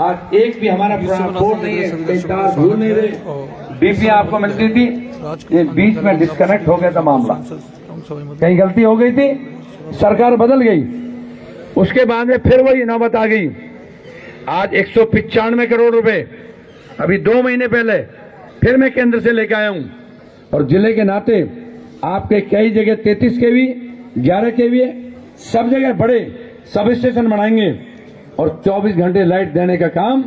आज एक भी हमारा ट्रांसपोर्ट नहीं है, कई तार भूल नहीं रहे, डीपी आपको मिलती थी, ये बीच में डिस्कनेक्ट हो गया था मामला, कहीं गलती हो गई थी, सरकार बदल गई, उसके बाद में फिर वही नौबत आ गई। आज 195 करोड़ रुपए अभी 2 महीने पहले फिर मैं केंद्र से लेकर आया हूं, और जिले के नाते आपके कई जगह 33 केवी, 11 केवी, सब जगह बड़े सब स्टेशन बनाएंगे और 24 घंटे लाइट देने का काम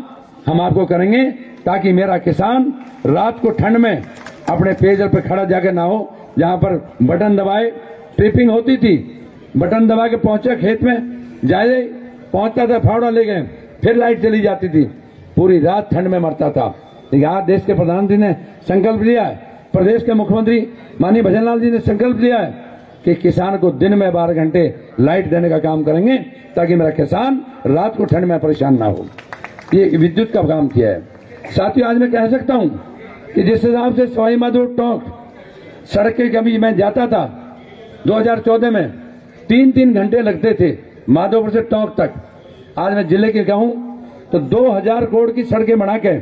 हम आपको करेंगे, ताकि मेरा किसान रात को ठंड में अपने पेयजल पर खड़ा जाकर ना हो। जहां पर बटन दबाए ट्रिपिंग होती थी, बटन दबा के पहुंचा खेत में, जाए पहुंचता था, फावड़ा ले गए, फिर लाइट चली जाती थी, पूरी रात ठंड में मरता था। लेकिन आज देश के प्रधानमंत्री ने संकल्प लिया है, प्रदेश के मुख्यमंत्री माननीय भजनलाल जी ने संकल्प लिया है कि किसान को दिन में 12 घंटे लाइट देने का काम करेंगे, ताकि मेरा किसान रात को ठंड में परेशान ना हो। ये विद्युत का काम किया है। साथियों, आज मैं कह सकता हूं कि जिस हिसाब से सवाई माधोपुर टोंक सड़क के कभी मैं जाता था 2014 में 3-3 घंटे लगते थे माधोपुर से टोंक तक। आज मैं जिले के कहूं तो 2000 करोड़ की सड़कें बना के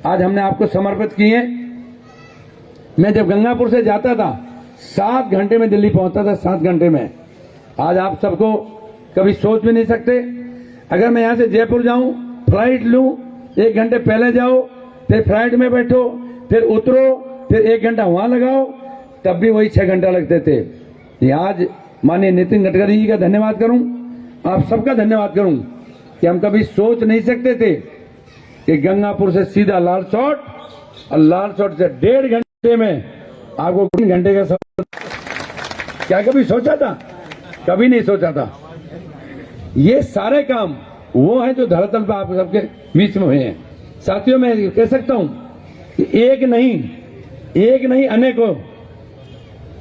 आज हमने आपको समर्पित की हैं। मैं जब गंगापुर से जाता था 7 घंटे में दिल्ली पहुंचता था, 7 घंटे में। आज आप सबको कभी सोच भी नहीं सकते, अगर मैं यहां से जयपुर जाऊं, फ्लाइट लूं, 1 घंटे पहले जाओ, फिर फ्लाइट में बैठो, फिर उतरो, फिर 1 घंटा वहां लगाओ, तब भी वही 6 घंटा लगते थे। ये आज माननीय नितिन गडकरी जी का धन्यवाद करूं, आप सबका धन्यवाद करूं कि हम कभी सोच नहीं सकते थे कि गंगापुर से सीधा लालसोट और लालसोट से 1.5 घंटे में आपको 3 घंटे का सफर, क्या कभी सोचा था? कभी नहीं सोचा था। ये सारे काम वो है जो धरातल पर आप सबके बीच में हुए हैं। साथियों, मैं कह सकता हूं कि एक नहीं अनेकों।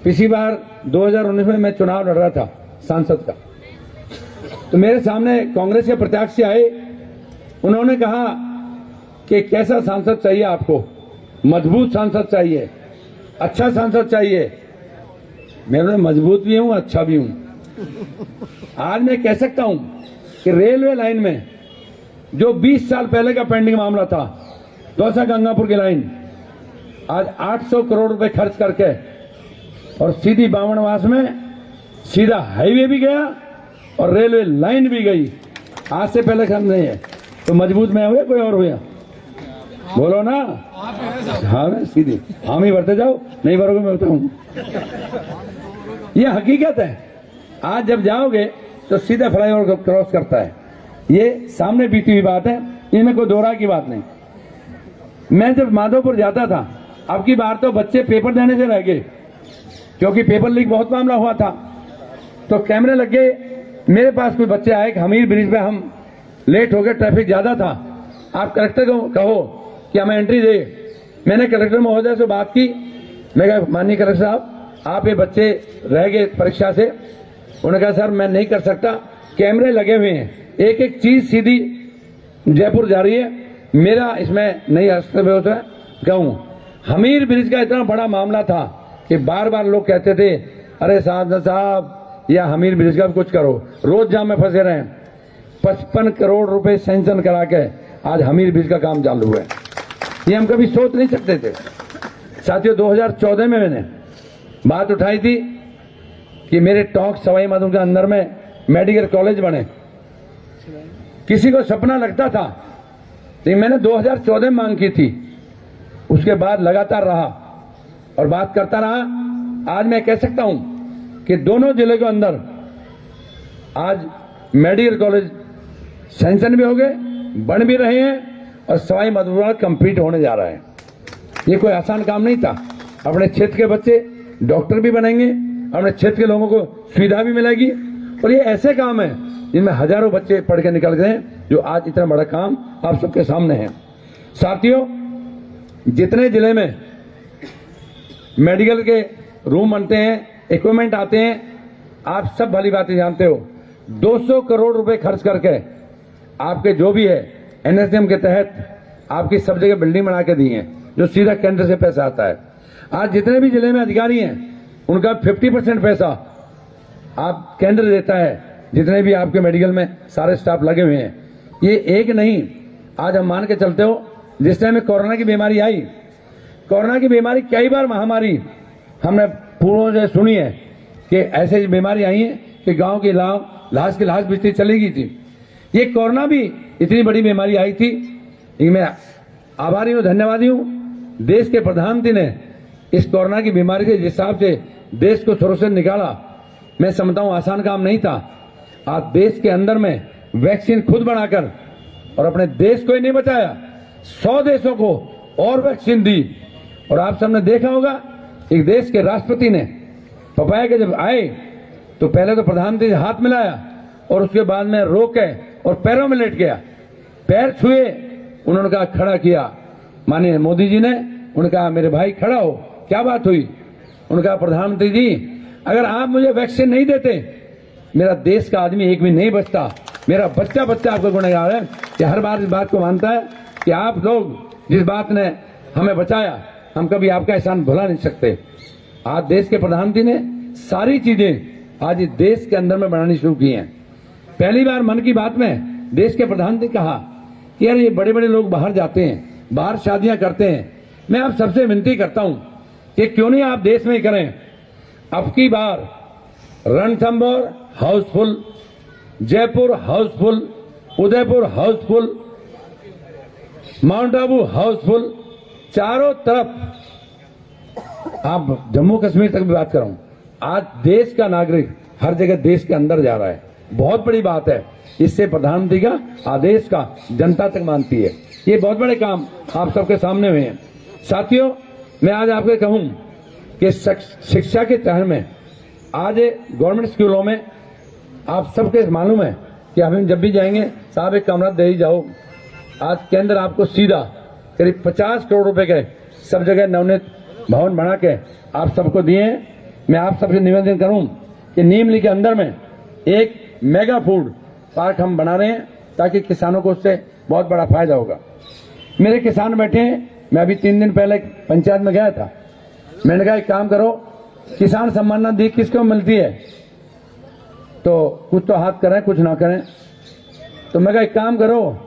पिछली बार 2019 में मैं चुनाव लड़ रहा था सांसद का, तो मेरे सामने कांग्रेस के प्रत्याशी आए, उन्होंने कहा कि कैसा सांसद चाहिए आपको, मजबूत सांसद चाहिए, अच्छा सांसद चाहिए। मैं मजबूत भी हूं, अच्छा भी हूं। आज मैं कह सकता हूं कि रेलवे लाइन में जो 20 साल पहले का पेंडिंग मामला था, दौसा गंगापुर की लाइन, आज 800 करोड़ रुपए खर्च करके और सीधी बावनवास में सीधा हाईवे भी गया और रेलवे लाइन भी गई। आज से पहले खत्म नहीं है। तो मजबूत मैं हुआ, कोई और हुआ? बोलो ना। हाँ, सीधी हामी भरते जाओ, नहीं भरोगे मैं बताऊं। ये हकीकत है। आज जब जाओगे तो सीधा फ्लाईओवर क्रॉस करता है, ये सामने बीती हुई बात है, इनमें कोई दोहरा की बात नहीं। मैं जब माधोपुर जाता था, अब की बार तो बच्चे पेपर देने से रह गए, क्योंकि पेपर लीक बहुत मामला हुआ था, तो कैमरे लग गए। मेरे पास कोई बच्चे आए, हमीर ब्रिज पे हम लेट हो गए, ट्रैफिक ज्यादा था, आप कलेक्टर को कहो कि हमें एंट्री दे। मैंने कलेक्टर महोदय से बात की, मैं कहा माननीय कलेक्टर साहब, आप ये बच्चे रह गए परीक्षा से। उन्होंने कहा सर मैं नहीं कर सकता, कैमरे लगे हुए हैं, एक एक चीज सीधी जयपुर जा रही है, मेरा इसमें नहीं हस्तक्षेप है। कहूं हमीर ब्रिज का इतना बड़ा मामला था कि बार बार लोग कहते थे अरे साहब या हमीर ब्रिज का कुछ करो, रोज जाम में फंसे रहे। 55 करोड़ रुपए सैंक्शन करा के आज हमीर ब्रिज का काम चालू है। ये हम कभी सोच नहीं सकते थे। साथियों, 2014 में मैंने बात उठाई थी कि मेरे टोंक सवाई माधोपुर के अंदर में मेडिकल कॉलेज बने। किसी को सपना लगता था, लेकिन मैंने 2014 में मांग की थी। उसके बाद लगातार रहा और बात करता रहा। आज मैं कह सकता हूं कि दोनों जिले के अंदर आज मेडिकल कॉलेज सैंक्शन भी हो गए, बन भी रहे हैं और सवाई माधोपुर कंप्लीट होने जा रहा है। ये कोई आसान काम नहीं था। अपने क्षेत्र के बच्चे डॉक्टर भी बनेंगे, अपने क्षेत्र के लोगों को सुविधा भी मिलेगी, और ये ऐसे काम है जिनमें हजारों बच्चे पढ़ के निकल गए, जो आज इतना बड़ा काम आप सबके सामने है। साथियों, जितने जिले में मेडिकल के रूम बनते हैं, इक्विपमेंट आते हैं, आप सब भली बातें जानते हो। 200 करोड़ रुपए खर्च करके आपके जो भी है एनएसडीएम के तहत आपकी सब जगह बिल्डिंग बना के दी है, जो सीधा केंद्र से पैसा आता है। आज जितने भी जिले में अधिकारी हैं, उनका 50% पैसा आप केंद्र देता है, जितने भी आपके मेडिकल में सारे स्टाफ लगे हुए हैं। ये एक नहीं, आज हम मान के चलते हो, जिस टाइम में कोरोना की बीमारी आई, कोरोना की बीमारी कई बार महामारी हमने पूर्वों से सुनी है कि ऐसे बीमारी आई है कि गांव की लाश की लाश बिजली चली गई थी। ये कोरोना भी इतनी बड़ी बीमारी आई थी। मैं आभारी हूं, धन्यवादी हूं। देश के प्रधानमंत्री ने इस कोरोना की बीमारी के हिसाब से देश को सुरक्षित निकाला। मैं समझता हूं आसान काम नहीं था। आज देश के अंदर में वैक्सीन खुद बनाकर और अपने देश को ही नहीं बचाया, 100 देशों को और वैक्सीन दी। और आप सबने देखा होगा, एक देश के राष्ट्रपति ने पपाया के जब आए तो पहले तो प्रधानमंत्री से हाथ मिलाया और उसके बाद में रोके और पैरों में लेट गया, पैर छुए, उन्होंने कहा खड़ा किया माननीय मोदी जी ने। उन्होंने कहा मेरे भाई खड़ा हो, क्या बात हुई? उन्होंने कहा प्रधानमंत्री जी, अगर आप मुझे वैक्सीन नहीं देते, मेरा देश का आदमी एक भी नहीं बचता। मेरा बच्चा बच्चा आपका गुनहगार है कि हर बार इस बात को मानता है कि आप लोग जिस बात ने हमें बचाया, हम कभी आपका एहसान भुला नहीं सकते। आज देश के प्रधानमंत्री ने सारी चीजें आज इस देश के अंदर में बनानी शुरू की हैं। पहली बार मन की बात में देश के प्रधानमंत्री ने कहा कि यार ये बड़े बड़े लोग बाहर जाते हैं, बाहर शादियां करते हैं, मैं आप सबसे विनती करता हूं कि क्यों नहीं आप देश में ही करें। अब की बार रणथंभौर हाउसफुल, जयपुर हाउसफुल, उदयपुर हाउसफुल, माउंट आबू हाउसफुल, चारों तरफ। आप जम्मू कश्मीर तक भी बात कर रहा हूं। आज देश का नागरिक हर जगह देश के अंदर जा रहा है, बहुत बड़ी बात है। इससे प्रधानमंत्री का आदेश का जनता तक मानती है। ये बहुत बड़े काम आप सबके सामने हुए हैं। साथियों, मैं आज आपको कहूं कि शिक्षा के तहत में आज गवर्नमेंट स्कूलों में आप सबके मालूम है कि हम जब भी जाएंगे, साहब एक कमरा दे ही जाओ। आज केंद्र आपको सीधा करीब 50 करोड़ रुपए के सब जगह नवनीत भवन बना के आप सबको दिए। मैं आप सबसे निवेदन करूं कि नीमली के अंदर में एक मेगा फूड पार्क हम बना रहे हैं ताकि किसानों को उससे बहुत बड़ा फायदा होगा। मेरे किसान बैठे हैं। मैं अभी 3 दिन पहले पंचायत में गया था। मैंने कहा एक काम करो, किसान सम्मान निधि किसको मिलती है? तो कुछ तो हाथ करें, कुछ ना करें। तो मैं कहा एक काम करो,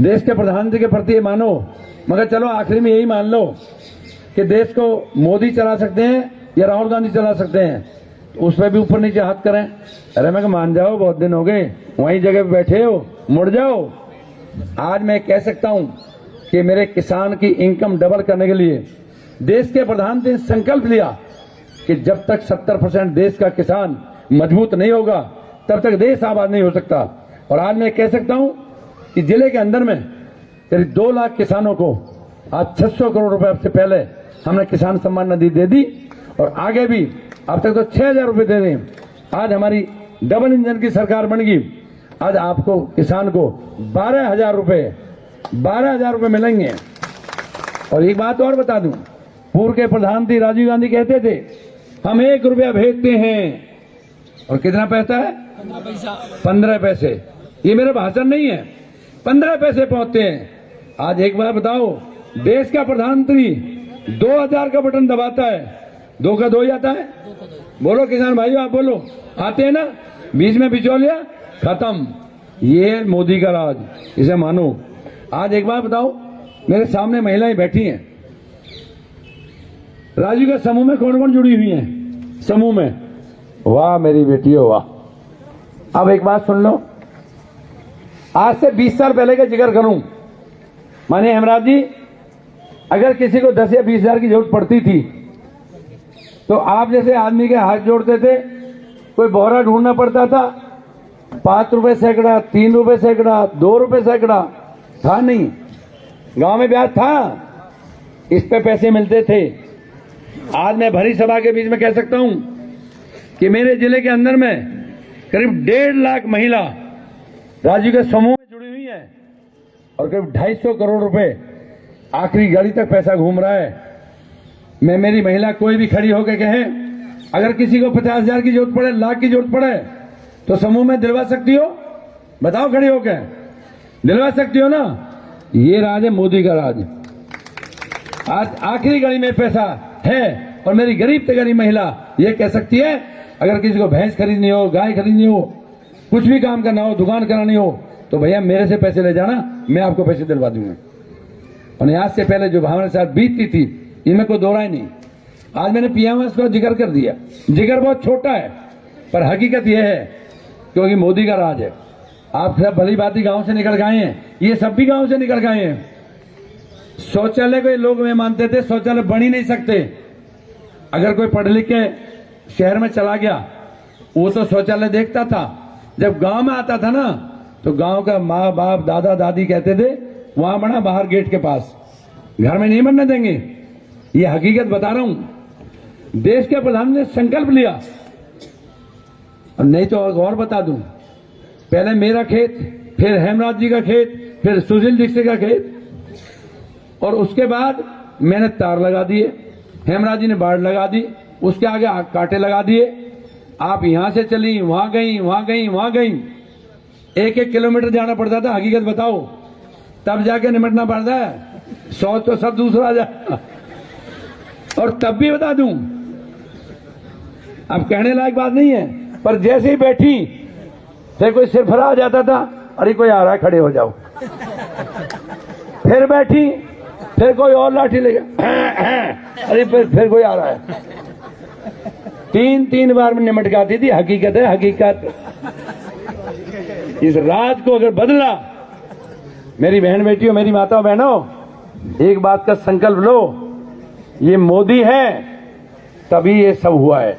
देश के प्रधानमंत्री के प्रति मानो, मगर चलो आखिरी में यही मान लो कि देश को मोदी चला सकते हैं या राहुल गांधी चला सकते हैं, तो उस पर भी ऊपर नीचे हाथ करें। अरे मैं मान जाओ, बहुत दिन हो गए, वहीं जगह पे बैठे हो, मुड़ जाओ। आज मैं कह सकता हूं कि मेरे किसान की इनकम डबल करने के लिए देश के प्रधानमंत्री ने संकल्प लिया कि जब तक 70% देश का किसान मजबूत नहीं होगा तब तक देश आबाद नहीं हो सकता। और आज मैं कह सकता हूं कि जिले के अंदर में करीब 2 लाख किसानों को आज 600 करोड़ रुपए से पहले हमने किसान सम्मान निधि दे दी और आगे भी अब तक तो 6000 रुपए दे रहे हैं। आज हमारी डबल इंजन की सरकार बन गई। आज आपको किसान को 12,000 रुपए मिलेंगे। और एक बात और बता दूं, पूर्व के प्रधानमंत्री राजीव गांधी कहते थे हम 1 रुपया भेजते हैं और कितना पैसा है? 15 पैसे। ये मेरा भाषण नहीं है, 15 पैसे पहुंचते हैं। आज एक बार बताओ, देश का प्रधानमंत्री 2000 का बटन दबाता है, 2 का 2 ही आता है। बोलो किसान भाइयों, आप बोलो, आते हैं ना? बीच में बिचौलिया खत्म। ये मोदी का राज, इसे मानो। आज एक बार बताओ, मेरे सामने महिलाएं बैठी हैं, राजू के समूह में कौन कौन जुड़ी हुई हैं? समूह में, वाह मेरी बेटियों वाह। अब एक बात सुन लो, आज से 20 साल पहले का जिक्र करूं, मानिए हेमराज जी, अगर किसी को 10 या 20 हजार की जरूरत पड़ती थी तो आप जैसे आदमी के हाथ जोड़ते थे, कोई बोहरा ढूंढना पड़ता था, 5 रुपए सैकड़ा, 3 रुपए सैकड़ा, 2 रुपए सैकड़ा, था नहीं। गांव में ब्याज था, इस पे पैसे मिलते थे। आज मैं भरी सभा के बीच में कह सकता हूं कि मेरे जिले के अंदर में करीब 1.5 लाख महिला राजू के समूह में जुड़ी हुई है और करीब 250 करोड़ रुपए आखिरी गली तक पैसा घूम रहा है। मैं मेरी महिला कोई भी खड़ी होकर कहे, अगर किसी को 50,000 की जरूरत पड़े, लाख की जरूरत पड़े, तो समूह में दिलवा सकती हो? बताओ खड़ी होकर, दिलवा सकती हो ना? ये राज है मोदी का राज। आज आखिरी गली में पैसा है और मेरी गरीब से गरीब महिला ये कह सकती है, अगर किसी को भैंस खरीदनी हो, गाय खरीदनी हो, कुछ भी काम करना हो, दुकान करानी हो, तो भैया मेरे से पैसे ले जाना, मैं आपको पैसे दिलवा दूंगा। और आज से पहले जो हमारे साथ बीतती थी इनमें कोई दो राय नहीं। आज मैंने पीएमएस को जिक्र कर दिया। जिक्र बहुत छोटा है पर हकीकत यह है क्योंकि मोदी का राज है। आप सब भली बाती गांव से निकल गए हैं, ये सब भी गांव से निकल गए हैं। शौचालय को ये लोग में मानते थे शौचालय बन ही नहीं सकते। अगर कोई पढ़ लिख के शहर में चला गया वो तो शौचालय देखता था। जब गांव में आता था ना तो गांव का माँ बाप दादा दादी कहते थे वहां बना बाहर गेट के पास, घर में नहीं बनने देंगे। ये हकीकत बता रहा हूं। देश के प्रधान ने संकल्प लिया। और नहीं तो और बता दूं, पहले मेरा खेत, फिर हेमराज जी का खेत, फिर सुशील दीक्षित का खेत, और उसके बाद मैंने तार लगा दिए, हेमराज जी ने बाड़ लगा दी, उसके आगे कांटे लगा दिए। आप यहां से चली वहां गई, वहां गई, वहां गई, 1-1 किलोमीटर जाना पड़ता था। हकीकत बताओ तब जाके निपटना पड़ता है। 100 तो सब दूसरा जाए। और तब भी बता दूं, अब कहने लायक बात नहीं है, पर जैसे ही बैठी फिर कोई सिरफरा आ जाता था, अरे कोई आ रहा है खड़े हो जाओ। फिर बैठी, फिर कोई और लाठी लेगा, अरे फिर कोई आ रहा है। 3-3 बार में निमट गाती थी। हकीकत है, हकीकत। इस राज को अगर बदला, मेरी बहन बेटियों, मेरी माताओं बहनों, एक बात का संकल्प लो, ये मोदी है तभी ये सब हुआ है।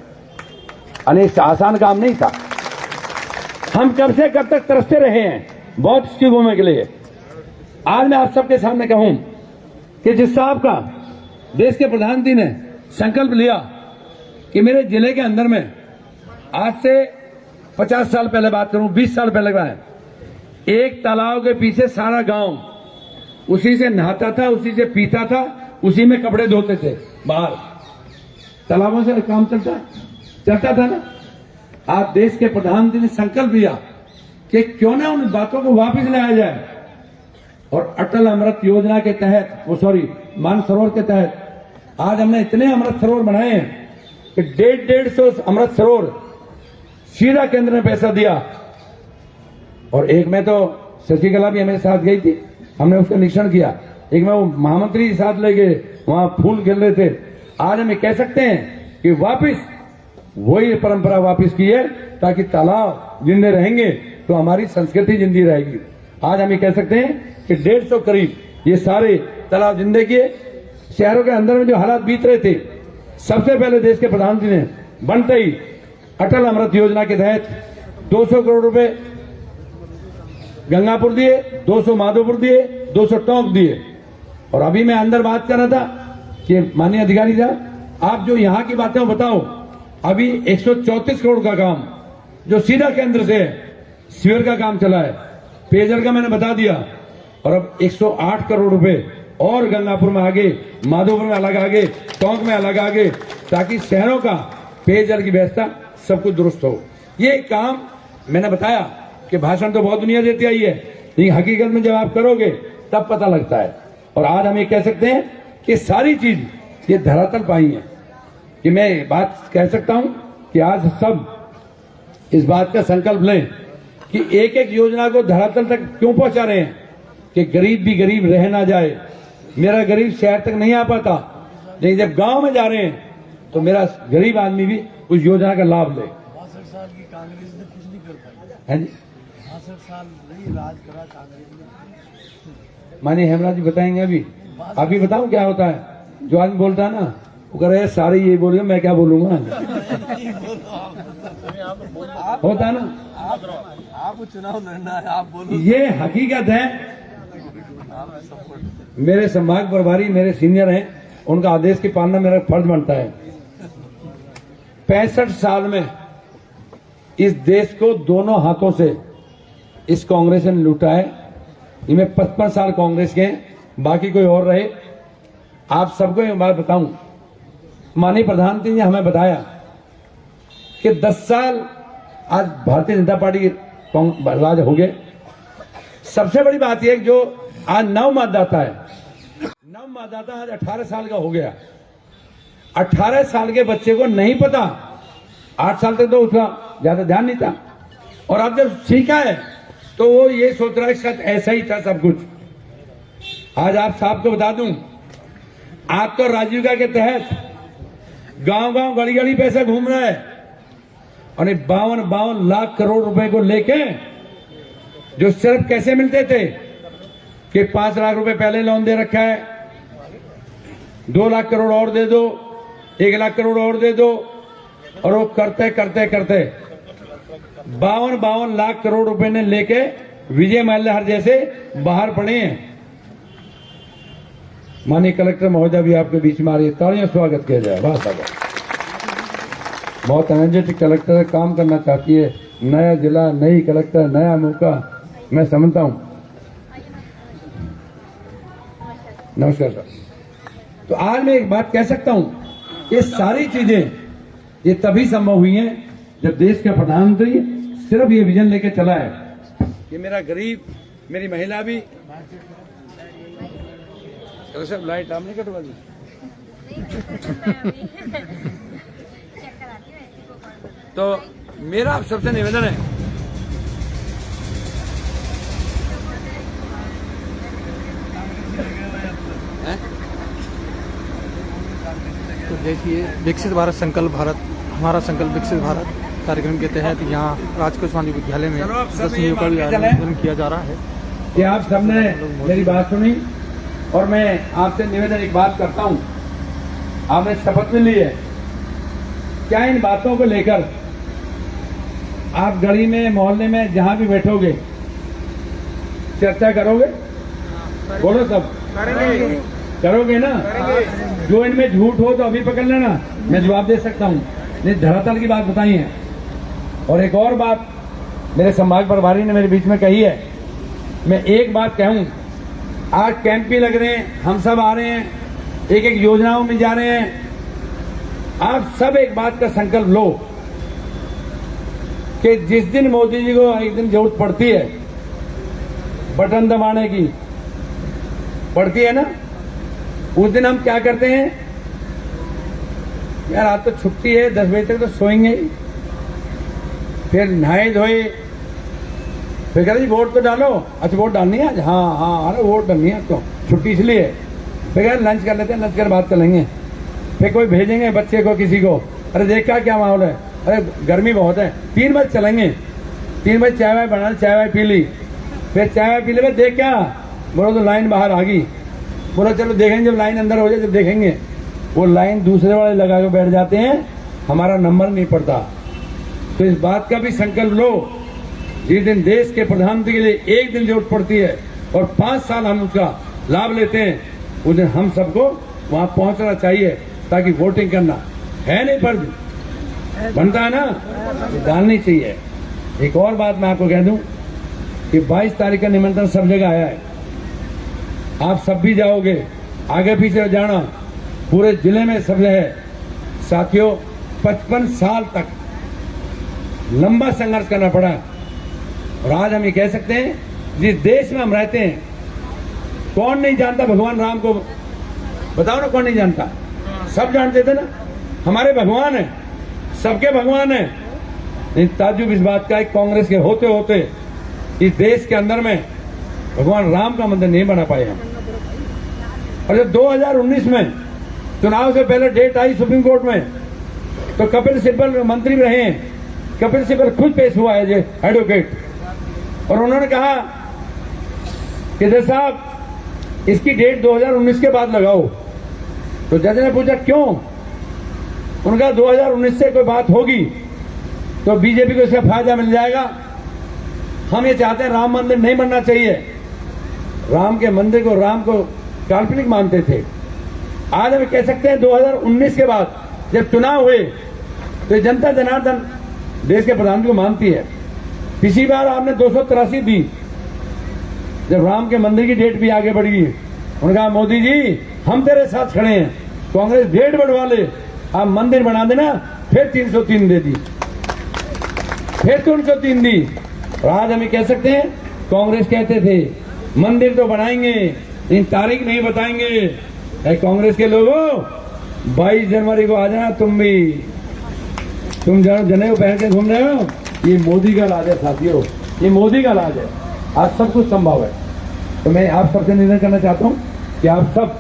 अनेक आसान काम नहीं था। हम कब से कब तक तरसते रहे हैं बहुत स्कीमों के लिए। आज मैं आप सबके सामने कहूं कि जिस साहब का देश के प्रधानमंत्री ने संकल्प लिया कि मेरे जिले के अंदर में आज से 50 साल पहले बात करूं, 20 साल पहले का है, एक तालाब के पीछे सारा गांव उसी से नहाता था, उसी से पीता था, उसी में कपड़े धोते थे। बाहर तालाबों से काम चलता था ना। आज देश के प्रधानमंत्री ने संकल्प लिया कि क्यों ना उन बातों को वापस लाया जाए। और अटल अमृत योजना के तहत, मानसरोवर के तहत आज हमने इतने अमृत सरोवर बनाए हैं कि 150 अमृत सरोवर सीधा केंद्र ने पैसा दिया। और एक में तो शशिकला भी हमारे साथ गई थी, हमने उसका निरीक्षण किया। एक में वो महामंत्री साथ ले गए, वहां फूल खेल रहे थे। आज हम कह सकते हैं कि वापिस वही परंपरा वापिस की है, ताकि तालाब जिंदे रहेंगे तो हमारी संस्कृति जिंदी रहेगी। आज हम ये कह सकते हैं कि 150 करीब ये सारे तालाब जिंदे किए। शहरों के अंदर में जो हालात बीत रहे थे, सबसे पहले देश के प्रधानमंत्री ने बनते ही अटल अमृत योजना के तहत 200 करोड़ रुपए गंगापुर दिए, 200 माधोपुर दिए, 200 टोंक दिए। और अभी मैं अंदर बात कर रहा था कि माननीय अधिकारी साहब, आप जो यहाँ की बातें बताओ, अभी 134 करोड़ का काम जो सीधा केंद्र से सीवर का काम चला है, पेयजल का मैंने बता दिया। और अब 108 करोड़ रुपए और गंगापुर में आगे, माधोपुर में अलग आगे, टोंक में अलग आगे, ताकि शहरों का पेयजल की व्यवस्था सब कुछ दुरुस्त हो। ये काम मैंने बताया कि भाषण तो बहुत दुनिया देती आई है, लेकिन हकीकत में जब आप करोगे तब पता लगता है। और आज हम ये कह सकते हैं कि सारी चीज ये धरातल पाई है। कि मैं बात कह सकता हूं कि आज सब इस बात का संकल्प लें कि एक एक योजना को धरातल तक क्यों पहुंचा रहे हैं, कि गरीब भी गरीब रह ना जाए। मेरा गरीब शहर तक नहीं आ पाता, लेकिन जब गांव में जा रहे हैं तो मेरा गरीब आदमी भी उस योजना का लाभ ले। 62 साल की कांग्रेस ने कुछ नहीं कर पाई है जी, 62 साल नहीं राज करा कांग्रेस ने। मानिए हेमराज जी बताएंगे। अभी बताऊं क्या होता है। जो आदमी बोलता है ना, वो कह रहे हैं सारे ये बोलिए, मैं क्या बोलूंगा। होता है ना, आप चुनाव लड़ना है, आप बोलो। ये हकीकत है। मेरे संभाग प्रभारी मेरे सीनियर हैं, उनका आदेश की पालना मेरा फर्ज बनता है। 65 साल में इस देश को दोनों हाथों से इस कांग्रेस ने लूटा है। इनमें 55 साल कांग्रेस के हैं, बाकी कोई और रहे। आप सबको एक बात बताऊं, माननीय प्रधानमंत्री ने हमें बताया कि 10 साल आज भारतीय जनता पार्टी के राज हो गए। सबसे बड़ी बात यह जो आज नव मतदाता है, नव मतदाता आज 18 साल का हो गया। 18 साल के बच्चे को नहीं पता, 8 साल तक तो उसका ज्यादा ध्यान नहीं था, और अब जब सीखा है तो वो ये सोच रहा है शायद ऐसा ही था सब कुछ। आज आप साहब को बता दूं, आप तो राजीविका के तहत गांव गांव गली गली पैसे घूम रहे हैं और 52 लाख करोड़ रुपए को लेके, जो सिर्फ कैसे मिलते थे कि 5 लाख रुपए पहले लोन दे रखा है, 2 लाख करोड़ और दे दो, 1 लाख करोड़ और दे दो, और वो करते करते करते 52 लाख करोड़ रुपए ने लेके विजय माल्याहर जैसे बाहर पड़े हैं। माननीय कलेक्टर महोदय भी आपके बीच में आ रही है, तालियां स्वागत किया जाए। वाह साहब, बहुत एनर्जेटिक कलेक्टर है, काम करना चाहती है। नया जिला, नई कलेक्टर, नया मौका, मैं समझता हूं। नमस्कार सर। तो आज मैं एक बात कह सकता हूं, ये सारी चीजें ये तभी संभव हुई हैं जब देश का प्रधानमंत्री सिर्फ ये विजन लेके चला है कि मेरा गरीब, मेरी महिला भी। चलो सर, लाइट आप नहीं कटवा दी। तो मेरा आप सबसे निवेदन है, तो देखिए, विकसित भारत संकल्प भारत, हमारा संकल्प विकसित भारत कार्यक्रम के तहत यहाँ राजकोष वाणिज्य विद्यालय में 10वीं का भी आयोजन किया जा रहा है। कि आप सबने मेरी बात सुनी और मैं आपसे निवेदन एक बात करता हूं, आपने शपथ में ली है, क्या इन बातों को लेकर आप गली में, मोहल्ले में, जहां भी बैठोगे चर्चा करोगे? बोलो सब, करोगे ना? जो इनमें झूठ हो तो अभी पकड़ लेना, मैं जवाब दे सकता हूं। नहीं, धरातल की बात बताई है। और एक और बात मेरे संभाग प्रभारी ने मेरे बीच में कही है, मैं एक बात कहूं, आज कैंप भी लग रहे हैं, हम सब आ रहे हैं, एक एक योजनाओं में जा रहे हैं। आप सब एक बात का संकल्प लो कि जिस दिन मोदी जी को एक दिन जरूरत पड़ती है बटन दबाने की, पड़ती है ना, उस दिन हम क्या करते हैं? यार आज तो छुट्टी है, 10 बजे तक तो सोएंगे, फिर नहाए धोए, फिर कहते जी वोट तो डालो। अच्छा वोट डालनी है आज? हाँ हाँ, अरे वोट डालनी है तो छुट्टी इसलिए। फिर कहते लंच कर लेते हैं, लंच कर बात करेंगे। फिर कोई भेजेंगे बच्चे को, किसी को, अरे देखा क्या माहौल है, अरे गर्मी बहुत है, 3 बजे चलेंगे, 3 बजे चाय वाय बना, चाय वाय पी ली, फिर चाय वाय पी ले, देख क्या बोलो तो लाइन बाहर आ गई, बोला चलो देखेंगे, जब लाइन अंदर हो जाए जब देखेंगे, वो लाइन दूसरे वाले लगा के बैठ जाते हैं, हमारा नंबर नहीं पड़ता। तो इस बात का भी संकल्प लो, जिस दिन देश के प्रधानमंत्री के लिए एक दिन जरूरत पड़ती है और 5 साल हम उसका लाभ लेते हैं, उस दिन हम सबको वहां पहुंचना चाहिए, ताकि वोटिंग करना है नहीं फर्ज बनता है ना, डालनी चाहिए। एक और बात मैं आपको कह दूं कि 22 तारीख का निमंत्रण सब जगह आया है, आप सब भी जाओगे, आगे पीछे जाना, पूरे जिले में सब है। साथियों, 55 साल तक लंबा संघर्ष करना पड़ा और आज हम ये कह सकते हैं, जिस देश में हम रहते हैं, कौन नहीं जानता भगवान राम को? बताओ ना, कौन नहीं जानता? सब जानते थे ना, हमारे भगवान है, सबके भगवान है। लेकिन ताज्जुब इस बात का है, कांग्रेस के होते होते इस देश के अंदर में भगवान राम का मंदिर नहीं बना पाए हम। और जब 2019 में चुनाव से पहले डेट आई सुप्रीम कोर्ट में, तो कपिल सिब्बल मंत्री रहे हैं, कपिल सिब्बल खुद पेश हुआ है जे एडवोकेट, और उन्होंने कहा कि जज साहब इसकी डेट 2019 के बाद लगाओ। तो जज ने पूछा क्यों? उनका 2019 से कोई बात होगी तो बीजेपी को इसका फायदा मिल जाएगा। हम ये चाहते हैं, राम मंदिर नहीं बनना चाहिए। राम के मंदिर को, राम को काल्पनिक मानते थे। आज हम कह सकते हैं 2019 के बाद जब चुनाव हुए तो जनता जनार्दन देश के प्रधानमंत्री को मानती है। पिछली बार आपने 283 दी, जब राम के मंदिर की डेट भी आगे बढ़ गई, उन्होंने कहा मोदी जी हम तेरे साथ खड़े हैं, कांग्रेस डेट बढ़वा ले, आप मंदिर बना देना। फिर 303 दे दी, फिर 303 दी। और आज हम कह सकते हैं, कांग्रेस कहते थे मंदिर तो बनाएंगे, इन तारीख नहीं बताएंगे। कांग्रेस के लोगों, 22 जनवरी को आ जाना तुम भी, तुम जनेऊ पहन के घूम रहे हो, ये मोदी का राज है साथियों, ये मोदी का राज है। आज सब कुछ संभव है। तो मैं आप सबसे निवेदन करना चाहता हूँ कि आप सब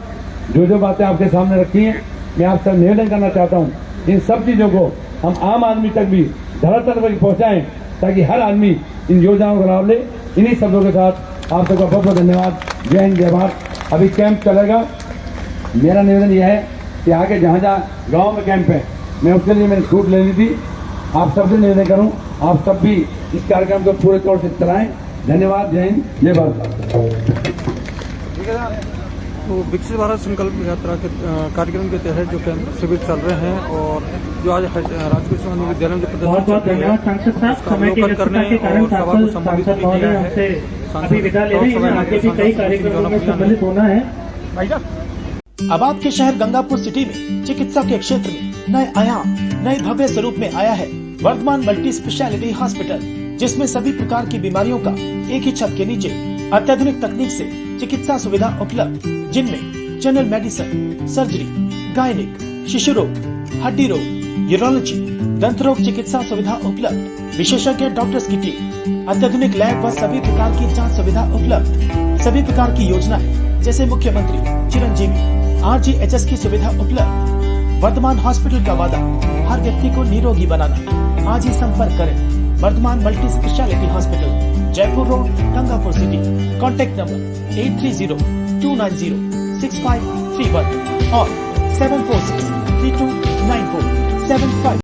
जो बातें आपके सामने रखी हैं, मैं आपसे निवेदन करना चाहता हूँ, इन सब चीज़ों को हम आम आदमी तक भी धरातल पर पहुँचाएं, ताकि हर आदमी इन योजनाओं का लाभ ले। इन्हीं शब्दों के साथ आप सबका बहुत बहुत धन्यवाद। जय हिंद, जय भारत। अभी कैंप चलेगा। मेरा निवेदन यह है कि आगे जहाँ जहाँ गाँव में कैंप है, मैं उसके लिए मैंने छूट ले ली थी। आप सबसे निवेदन करूँ, आप सब भी इस कार्यक्रम को पूरे तौर से चलाएं। धन्यवाद। जय हिंद, जय भारत। तो विकसित भारत संकल्प यात्रा के कार्यक्रम के तहत जो कैंप शिविर चल रहे हैं और जो आज राजकीय उच्च माध्यमिक विद्यालय में जो प्रदर्शन धन्यवाद सांसद साहब, समय की व्यस्तता के कारण सांसद महोदय हमसे अभी विदा ले रहे हैं। आगे भी कई कार्यक्रमों में सम्मिलित होना है। अब आपके शहर गंगापुर सिटी में चिकित्सा के क्षेत्र में नए आयाम, नए भव्य स्वरूप में आया है वर्धमान मल्टी स्पेशलिटी हॉस्पिटल, जिसमें सभी प्रकार की बीमारियों का एक ही छत के नीचे अत्याधुनिक तकनीक से चिकित्सा सुविधा उपलब्ध, जिनमें जनरल मेडिसिन, सर्जरी, गायनिक, शिशु रोग, हड्डी रोग, यूरोलॉजी, दंत रोग चिकित्सा सुविधा उपलब्ध, विशेषज्ञ डॉक्टर्स की टीम, अत्याधुनिक लैब व सभी प्रकार की जांच सुविधा उपलब्ध, सभी प्रकार की योजनाएं जैसे मुख्यमंत्री चिरंजीवी RGHS की सुविधा उपलब्ध। वर्धमान हॉस्पिटल का वादा हर व्यक्ति को निरोगी बनाना। आज ही संपर्क करें Vardhaman multi speciality hospital, Jaipur road, Gangapur city. Contact number 8302906531 और 746329475।